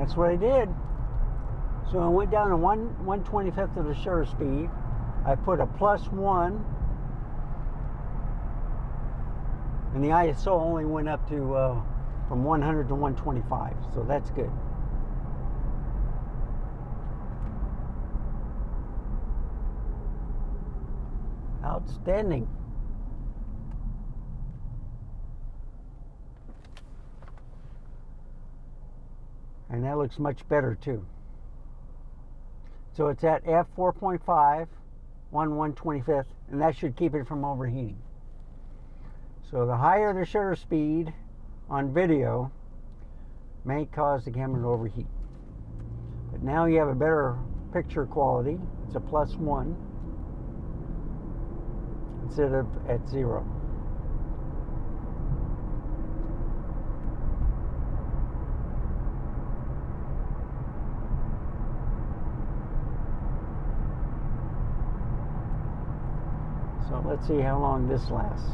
That's what I did. So I went down to 1/25th of the shutter speed. I put a +1, and the ISO only went up to from 100 to 125, so that's good. Outstanding. And that looks much better too. So it's at f4.5 on 1/25th, and that should keep it from overheating. So the higher the shutter speed on video may cause the camera to overheat. But now you have a better picture quality. It's a +1 instead of at 0. So let's see how long this lasts.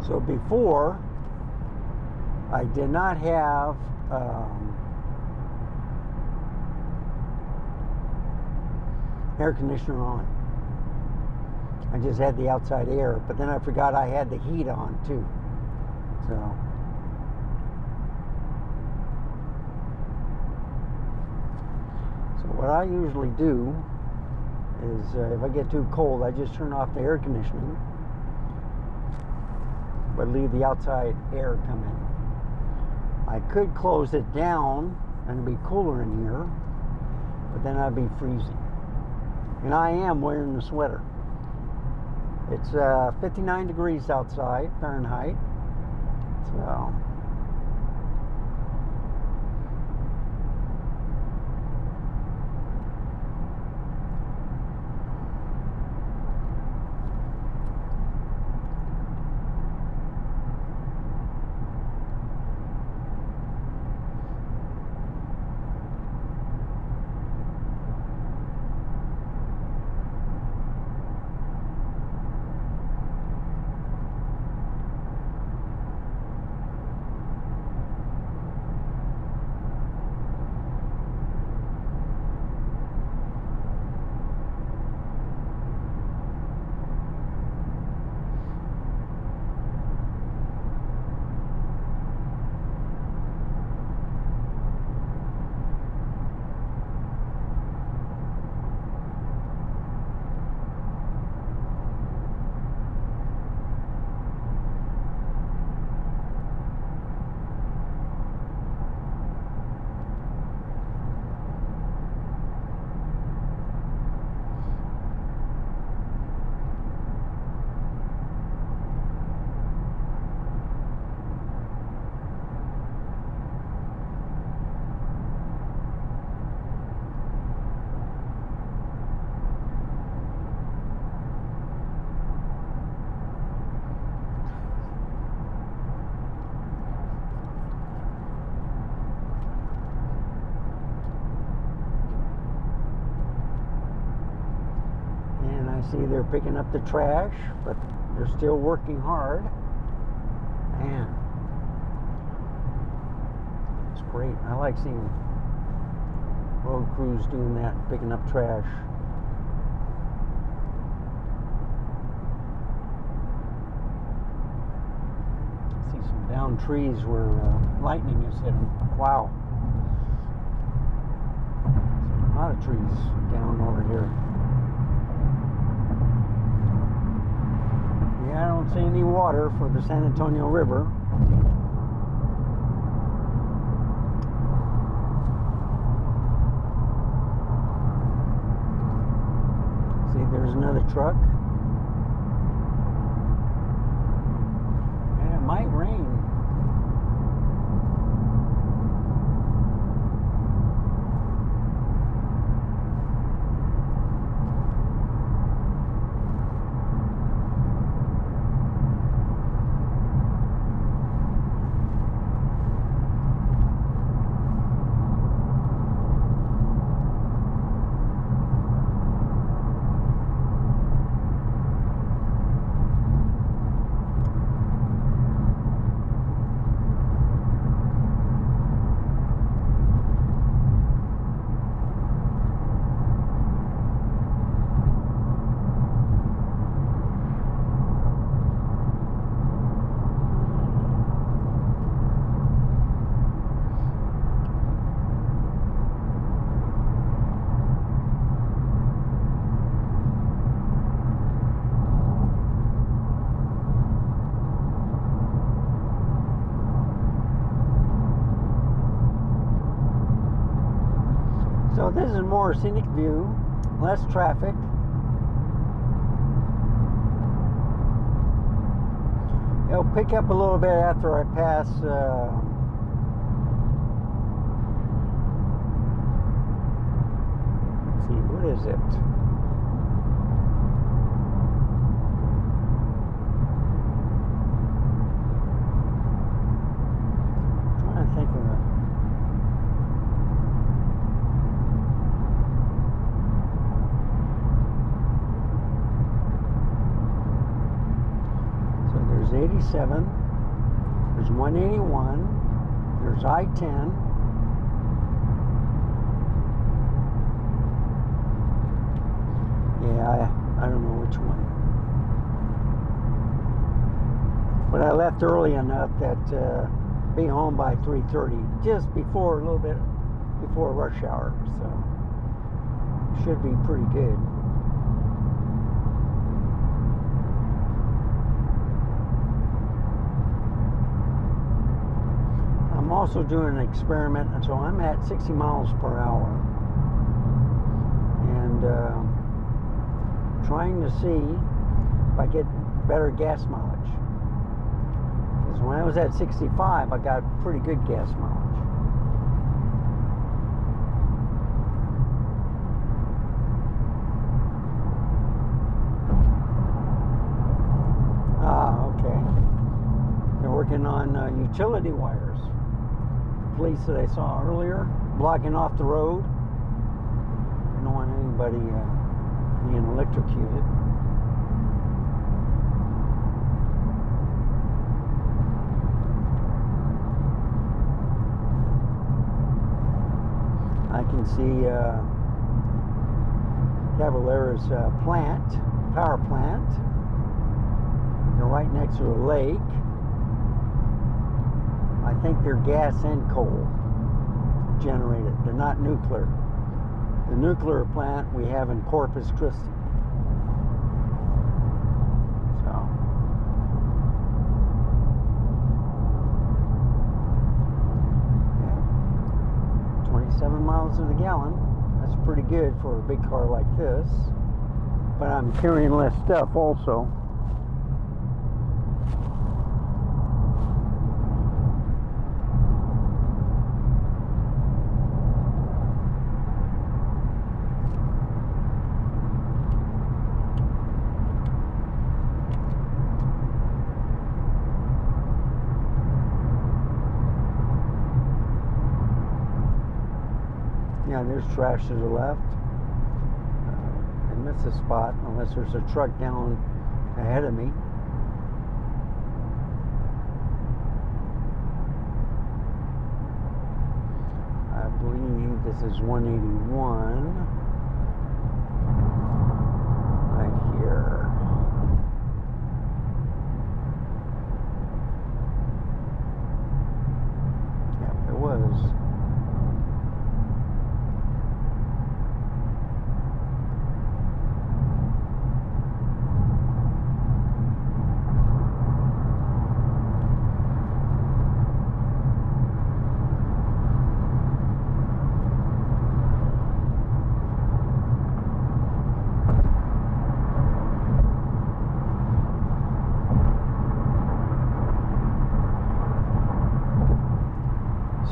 So before, I did not have air conditioner on. I just had the outside air, but then I forgot I had the heat on too. So what I usually do is if I get too cold, I just turn off the air conditioning, but leave the outside air come in. I could close it down and it'd be cooler in here, but then I'd be freezing. And I am wearing the sweater. It's 59 degrees outside, Fahrenheit. So see they're picking up the trash, but they're still working hard. Man, it's great. I like seeing road crews doing that, picking up trash. I see some down trees where lightning has hit them. Wow. A lot of trees down over here. I don't see any water for the San Antonio River. See, there's another truck. And it might rain. So this is more scenic view, less traffic. It'll pick up a little bit after I pass let's see, what is it? I'm trying to think of it. There's 87, there's 181, there's I-10, yeah, I don't know which one, but I left early enough that be home by 3:30, just before, a little bit before rush hour, so should be pretty good. I'm also doing an experiment, and so I'm at 60 miles per hour and trying to see if I get better gas mileage, because when I was at 65 I got pretty good gas mileage. Okay, they're working on utility wires. Police that I saw earlier blocking off the road. I don't want anybody being electrocuted. I can see Cavalera's power plant. They're right next to a lake. I think they're gas and coal generated. They're not nuclear. The nuclear plant we have in Corpus Christi. So, yeah, 27 miles to the gallon. That's pretty good for a big car like this. But I'm carrying less stuff also. Yeah, there's trash to the left. I missed a spot unless there's a truck down ahead of me. I believe this is 181 right here. Yep, it was.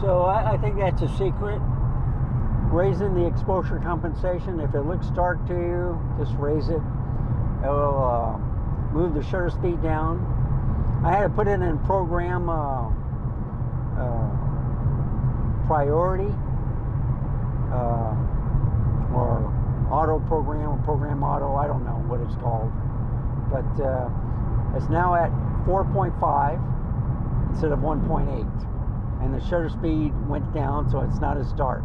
So I think that's a secret. Raising the exposure compensation. If it looks dark to you, just raise it. It'll move the shutter speed down. I had to put it in program priority or auto program or program auto. I don't know what it's called. But it's now at 4.5 instead of 1.8. And the shutter speed went down, so it's not as dark.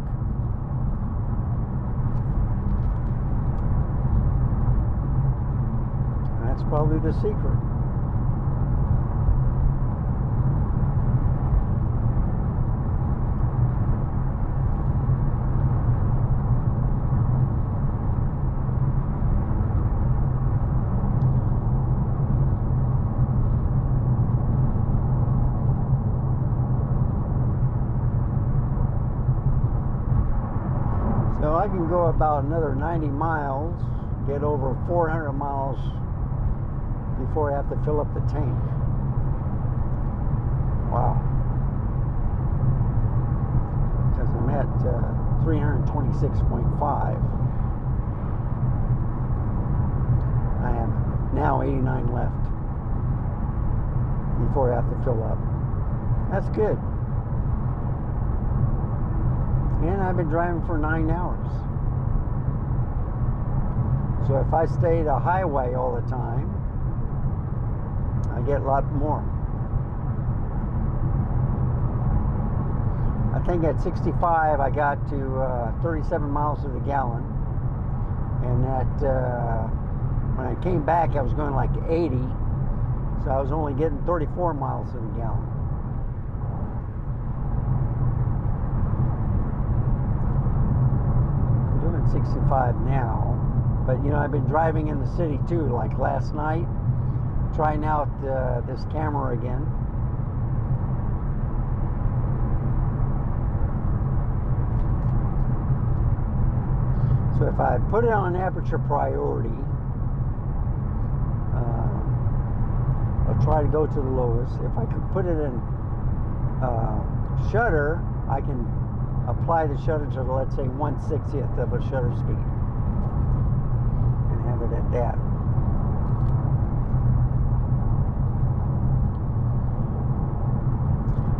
And that's probably the secret. So I can go about another 90 miles, get over 400 miles before I have to fill up the tank. Wow. Because I'm at 326.5. I have now 89 left before I have to fill up. That's good. And I've been driving for 9 hours. So if I stay the highway all the time, I get a lot more. I think at 65 I got to 37 miles to the gallon. And that when I came back I was going like 80. So I was only getting 34 miles to the gallon. I'm doing 65 now. But you know, I've been driving in the city too, like last night, trying out this camera again. So if I put it on aperture priority, I'll try to go to the lowest. If I could put it in shutter, I can apply the shutter to, let's say, 1/60th of a shutter speed. Have it at that.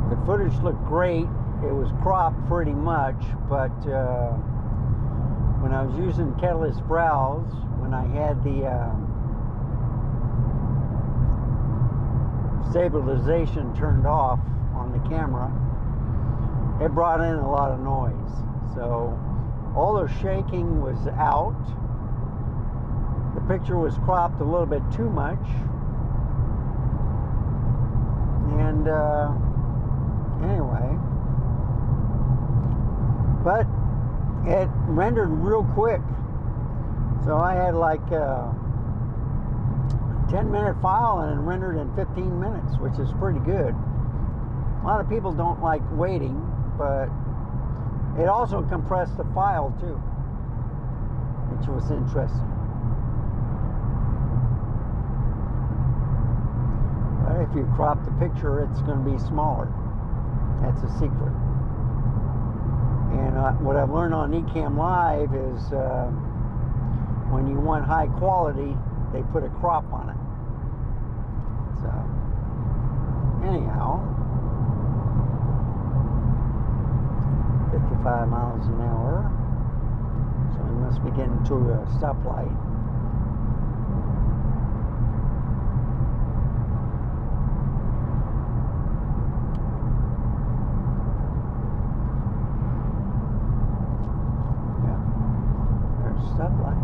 The footage looked great. It was cropped pretty much, but when I was using Catalyst Browse, when I had the stabilization turned off on the camera, it brought in a lot of noise. So all the shaking was out. The picture was cropped a little bit too much, and anyway, but it rendered real quick. So I had like a 10-minute file and it rendered in 15 minutes, which is pretty good. A lot of people don't like waiting, but it also compressed the file too, which was interesting. If you crop the picture, it's going to be smaller. That's a secret. And what I've learned on Ecamm Live is when you want high quality, they put a crop on it. So, anyhow, 55 miles an hour. So we must be getting to a stoplight. Stoplight.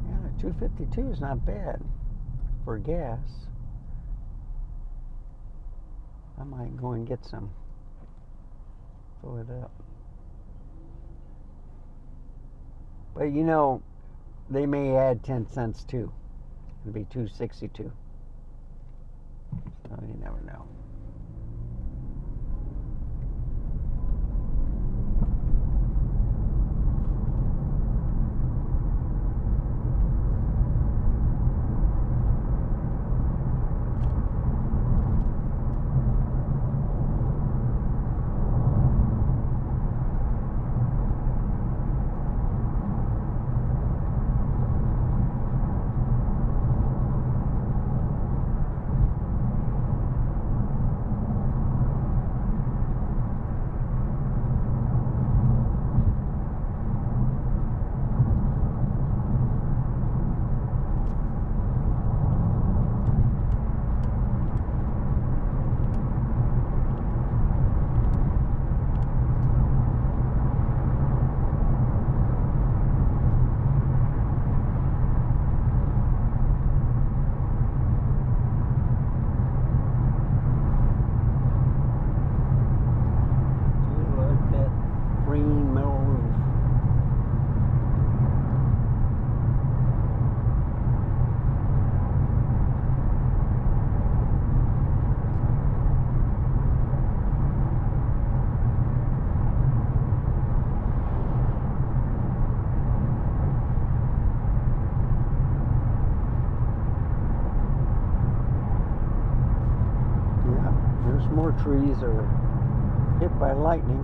Yeah, 252 is not bad for gas. I might go and get some. Fill it up. But you know, they may add 10 cents too. It'll be $2.62. So you never know. more trees are hit by lightning.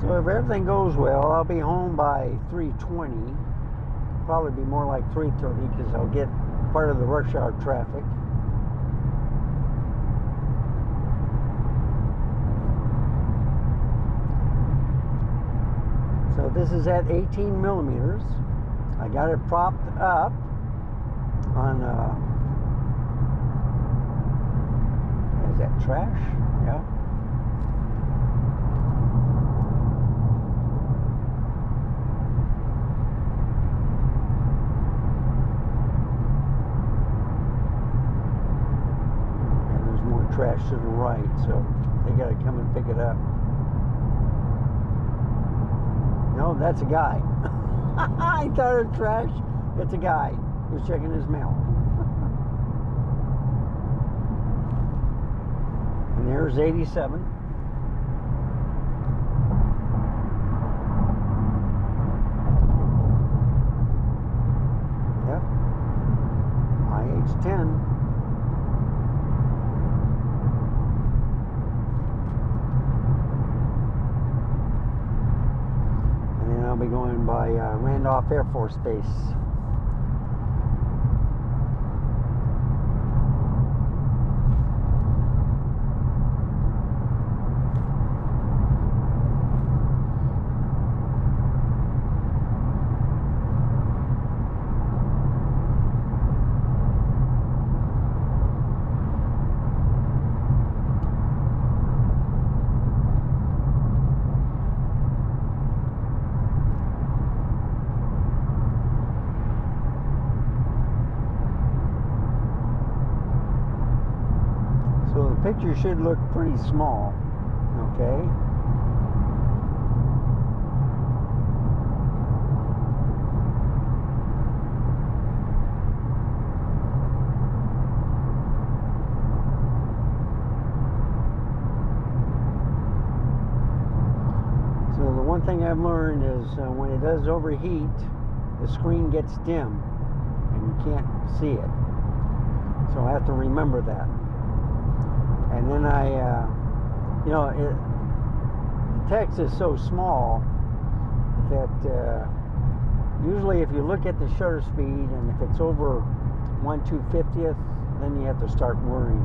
So if everything goes well, I'll be home by 3:20. Probably be more like 3:30 because I'll get part of the rush hour traffic. So this is at 18 millimeters. I got it propped up on, is that trash? Yeah. Trash to the right, so they got to come and pick it up. No, that's a guy. I thought it was trash. It's a guy who's checking his mail. And there's 87. Yep. IH10. I'll be going by Randolph Air Force Base. So the picture should look pretty small, okay? So the one thing I've learned is when it does overheat, the screen gets dim and you can't see it. So I have to remember that. And then the text is so small that usually if you look at the shutter speed and if it's over 1/250th, then you have to start worrying.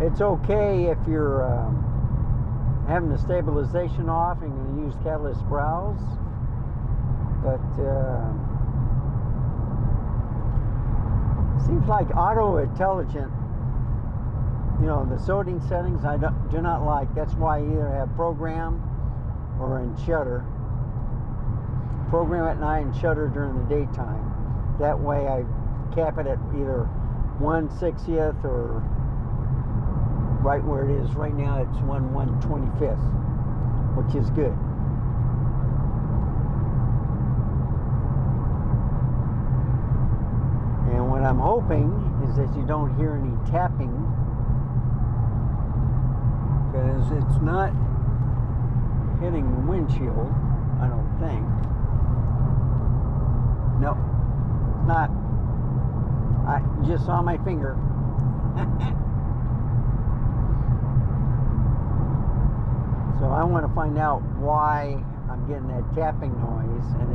It's okay if you're having the stabilization off and going to use Catalyst Browse, but seems like Auto Intelligent, the sorting settings I do not like. That's why I either have program or in shutter. Program at night and shutter during the daytime. That way I cap it at either 1/60th or right where it is right now. It's 1/125th, which is good. And what I'm hoping is that you don't hear any tapping, because it's not hitting the windshield, I don't think. No, it's not. I just saw my finger. So I want to find out why I'm getting that tapping noise, and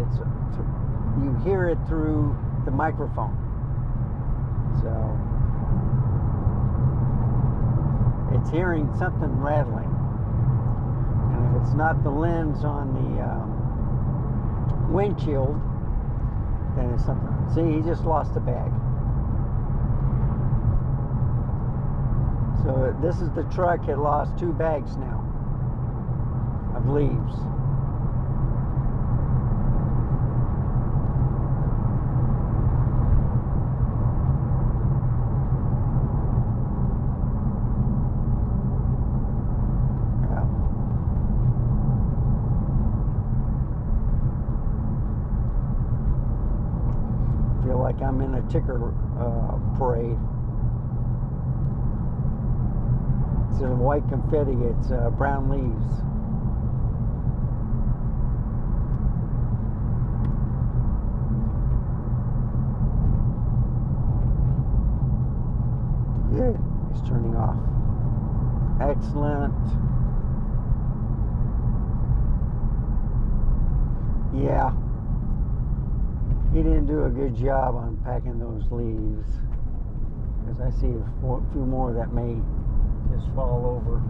you hear it through the microphone. So it's hearing something rattling, and if it's not the lens on the windshield, then it's something. See, he just lost a bag. So this is the truck that lost 2 bags now of leaves. Like I'm in a ticker parade. Instead of white confetti, it's brown leaves. Good. He's turning off. Excellent. Yeah. He didn't do a good job on packing those leaves, because I see a few more that may just fall over.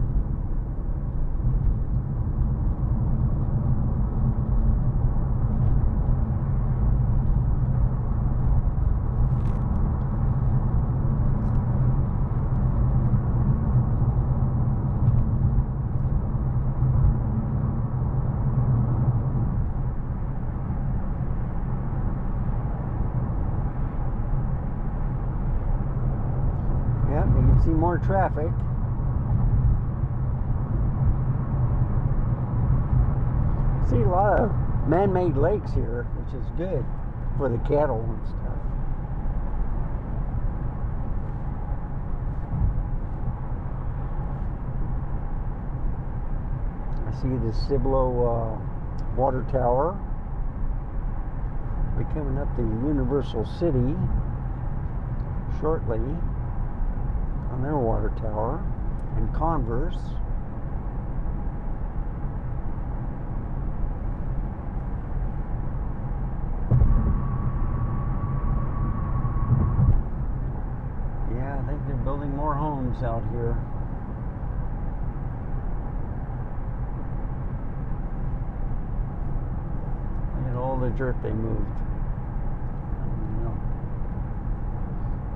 Yep, you can see more traffic. See a lot of man-made lakes here, which is good for the cattle and stuff. I see the Cibolo water tower. We're coming up to Universal City shortly on their water tower, and Converse. Yeah, I think they're building more homes out here. Look at all the dirt they moved. I don't know.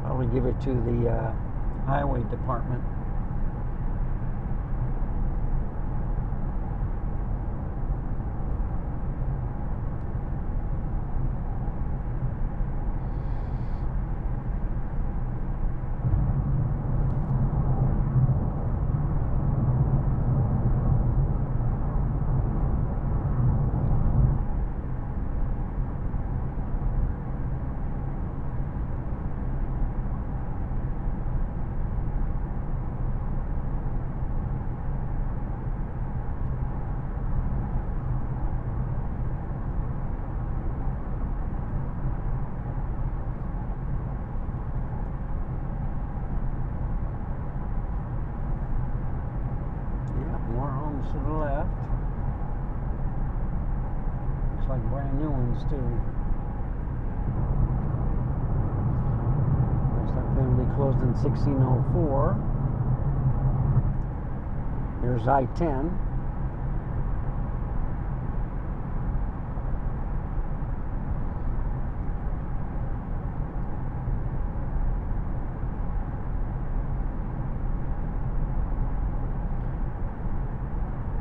Probably give it to the highway department. More homes to the left. Looks like brand new ones too. Looks like they're going to be closed in 1604. Here's I-10.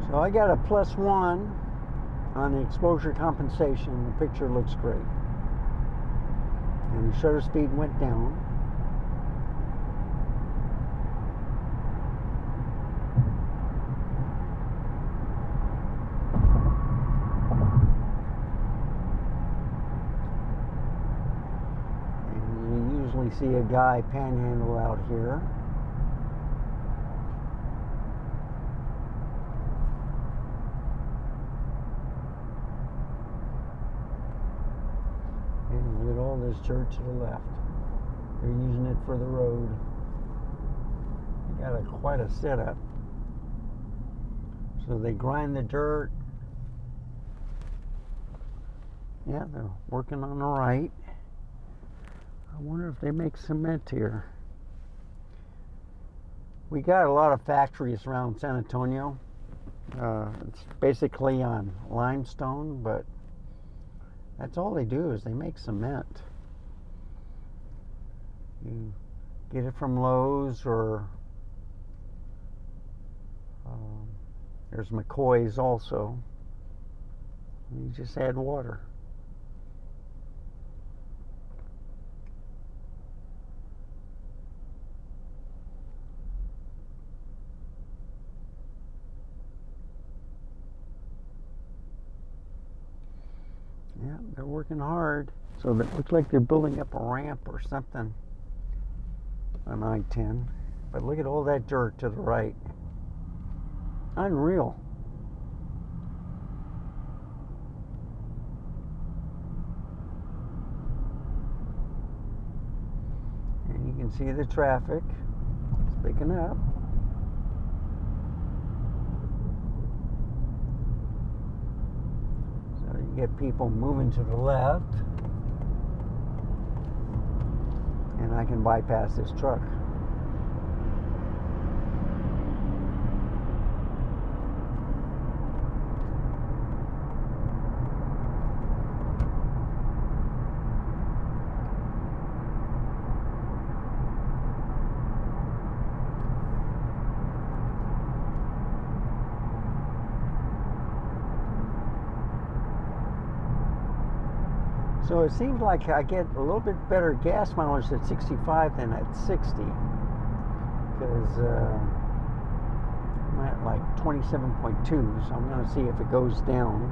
So I got a +1 on the exposure compensation. The picture looks great. And the shutter speed went down. And you usually see a guy panhandle out here. And look at all this dirt to the left. They're using it for the road. They got quite a setup. So they grind the dirt. Yeah, they're working on the right. I wonder if they make cement here. We got a lot of factories around San Antonio. It's basically on limestone, but that's all they do is they make cement. You get it from Lowe's, or there's McCoy's also. You just add water. Yeah, they're working hard. So that looks like they're building up a ramp or something on I-10. But look at all that dirt to the right. Unreal. And you can see the traffic. It's picking up. So you get people moving to the left. And I can bypass this truck. So it seems like I get a little bit better gas mileage at 65 than at 60, because I'm at like 27.2, so I'm going to see if it goes down.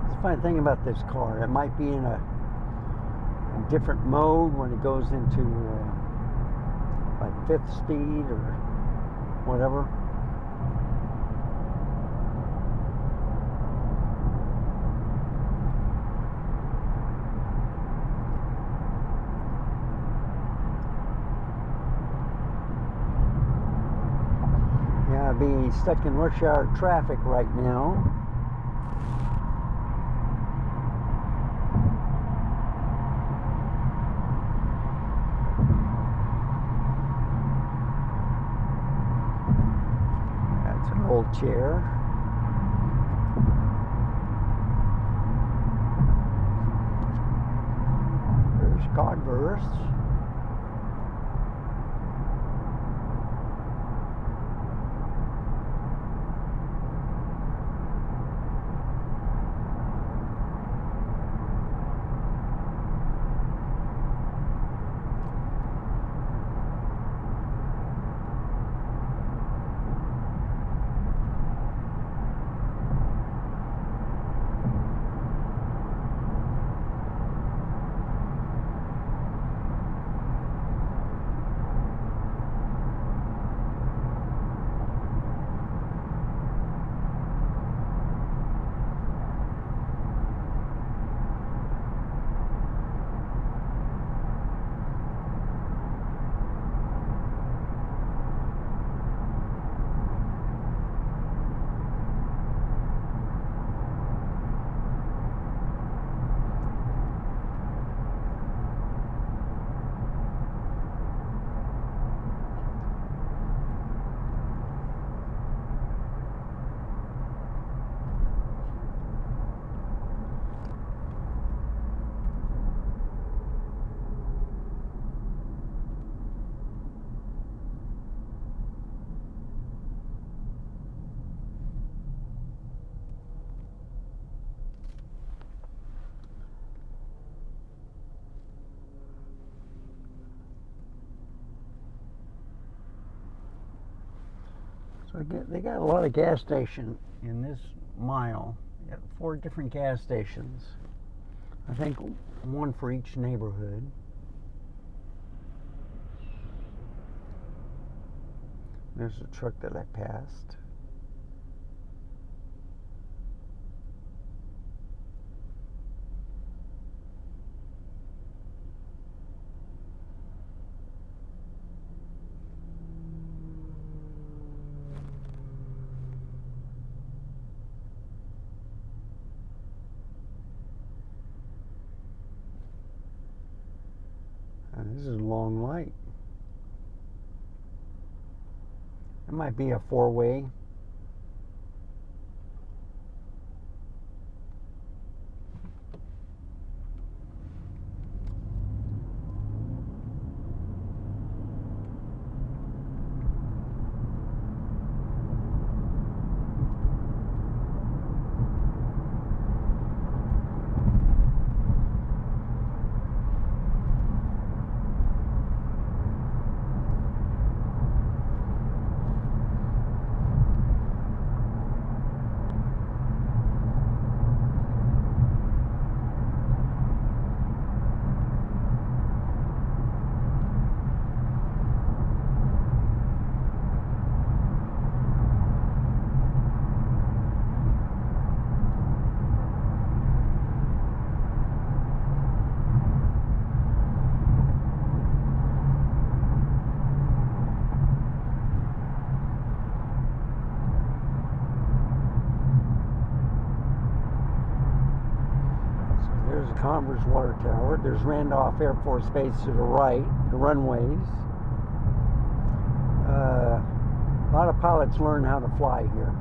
It's a funny thing about this car. It might be in a different mode when it goes into like 5th speed or whatever. Be stuck in rush hour traffic right now. That's an old chair. There's Converse. So they got a lot of gas stations in this mile. You got 4 different gas stations. I think one for each neighborhood. There's a truck that I passed. And this is a long light. It might be a 4-way. Converse Water Tower. There's Randolph Air Force Base to the right, the runways. A lot of pilots learn how to fly here.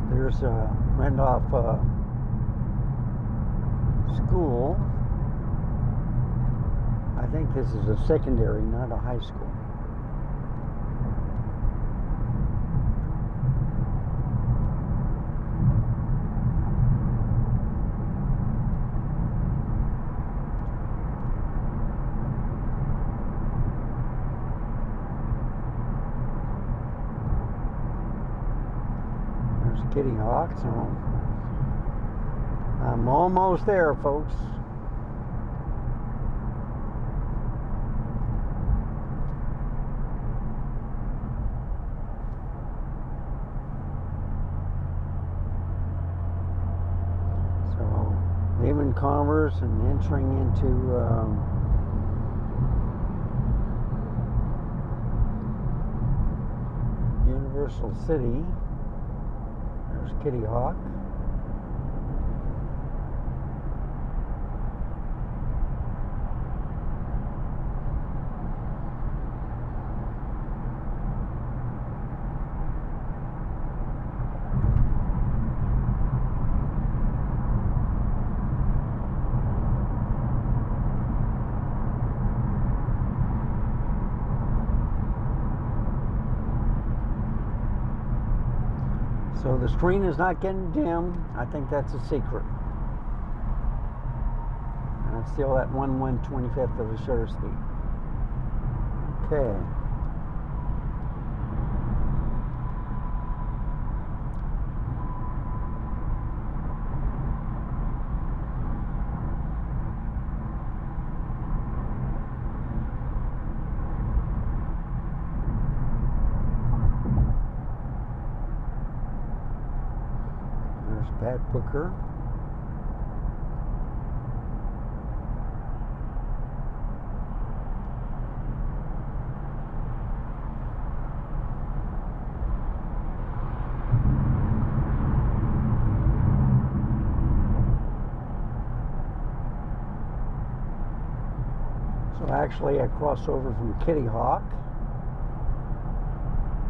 There's Randolph School. I think this is a secondary, not a high school. Kitty Hawk, so I'm almost there, folks. So leaving Converse and entering into Universal City. There's Kitty Hawk. So the screen is not getting dim. I think that's a secret. And I'm still at 1/125th of the shutter speed. Okay. Pat Booker. So actually I cross over from Kitty Hawk.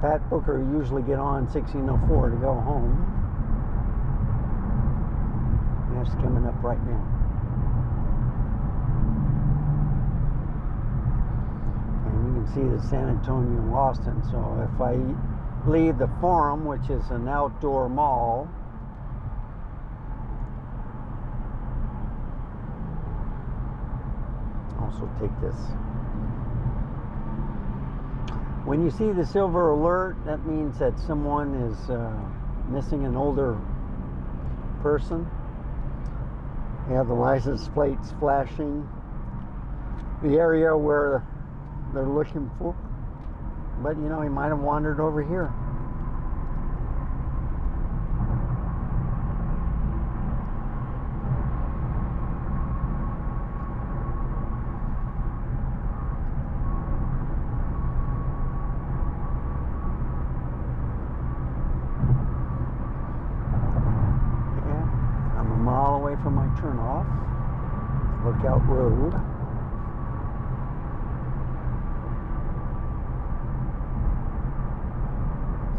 Pat Booker usually get on 1604 to go home. That's coming up right now. And you can see the San Antonio and Austin. So if I leave the Forum, which is an outdoor mall, also take this. When you see the silver alert, that means that someone is missing an older person. You have the license plates flashing, the area where they're looking for, but you know, he might have wandered over here. From my turn off, Lookout Road.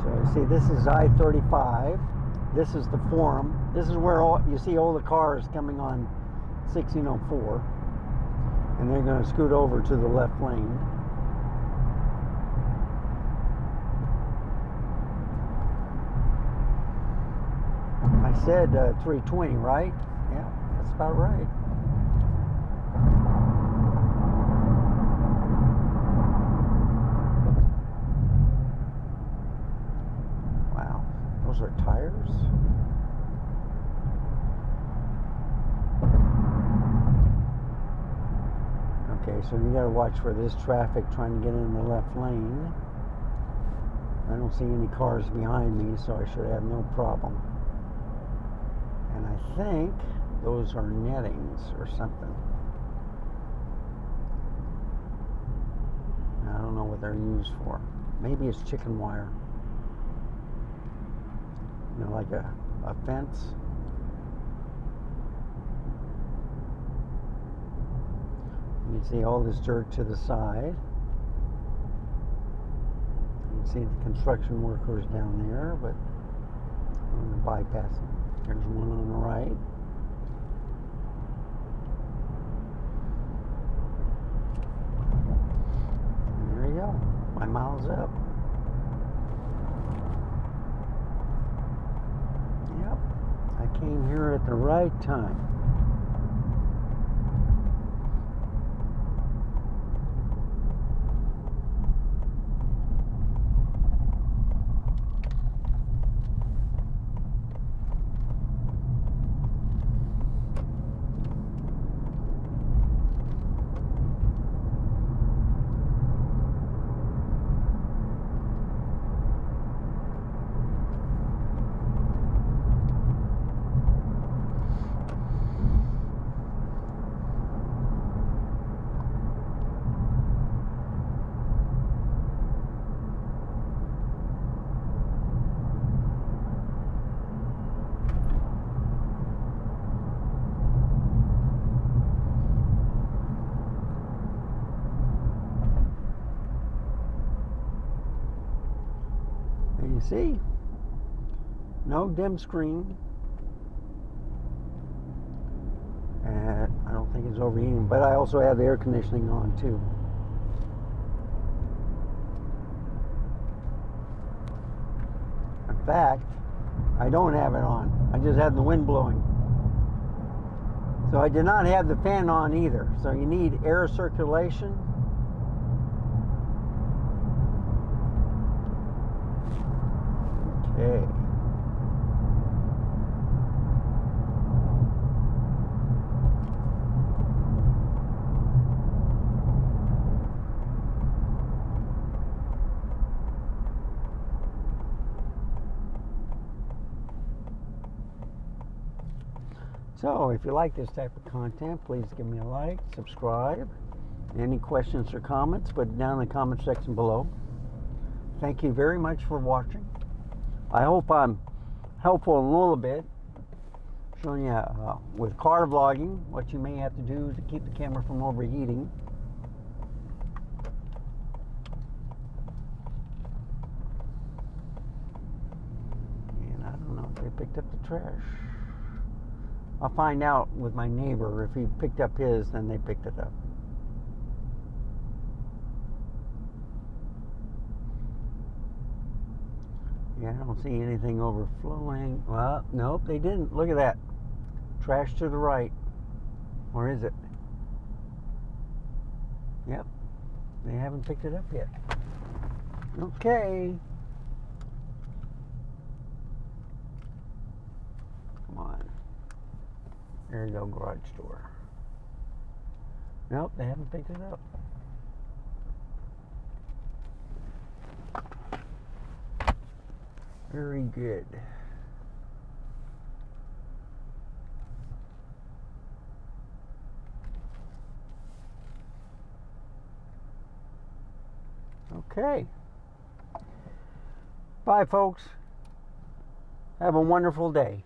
So you see, this is I-35. This is the Forum. This is where you see all the cars coming on 1604, and they're going to scoot over to the left lane. I said 320, right? Yeah, that's about right. are tires. Okay, so you gotta watch for this traffic trying to get in the left lane. I don't see any cars behind me, so I should have no problem. And I think those are nettings or something. I don't know what they're used for. Maybe it's chicken wire. You know, like a fence. You can see all this dirt to the side. You can see the construction workers down there, but I'm going to bypass them. There's one on the right. And there you go. My mile's up. Yep. I came here at the right time. You see, no dim screen, and I don't think it's overheating, but I also have the air conditioning on too. In fact, I don't have it on. I just had the wind blowing. So I did not have the fan on either. So you need air circulation. Okay. So if you like this type of content, please give me a like, subscribe. Any questions or comments, put it down in the comment section below. Thank you very much for watching. I hope I'm helpful in a little bit, showing you with car vlogging what you may have to do to keep the camera from overheating. And I don't know if they picked up the trash. I'll find out with my neighbor. If he picked up his, then they picked it up. Yeah, I don't see anything overflowing. Well, nope, they didn't. Look at that. Trash to the right. Or is it? Yep. They haven't picked it up yet. Okay. Come on. There you go, garage door. Nope, they haven't picked it up. Very good. Okay. Bye, folks. Have a wonderful day.